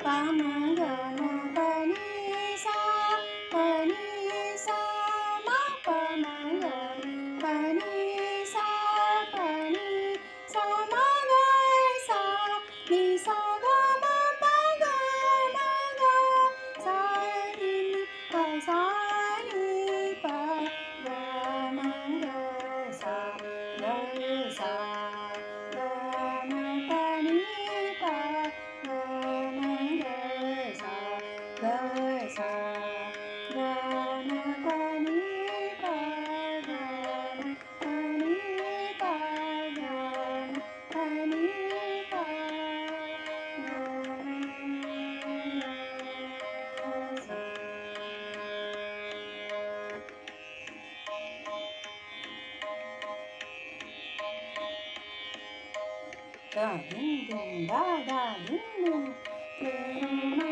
Palm गम पनि सा मा पाम गम पनि सा मा ग सा नि सा ग म प ग सा नि प सा नि प ग म ग सा ग म प नि प ग म ग सा ग सा ग म प नि प ग म प नि प ग म प नि प ग सा da ding ding da da ding ding.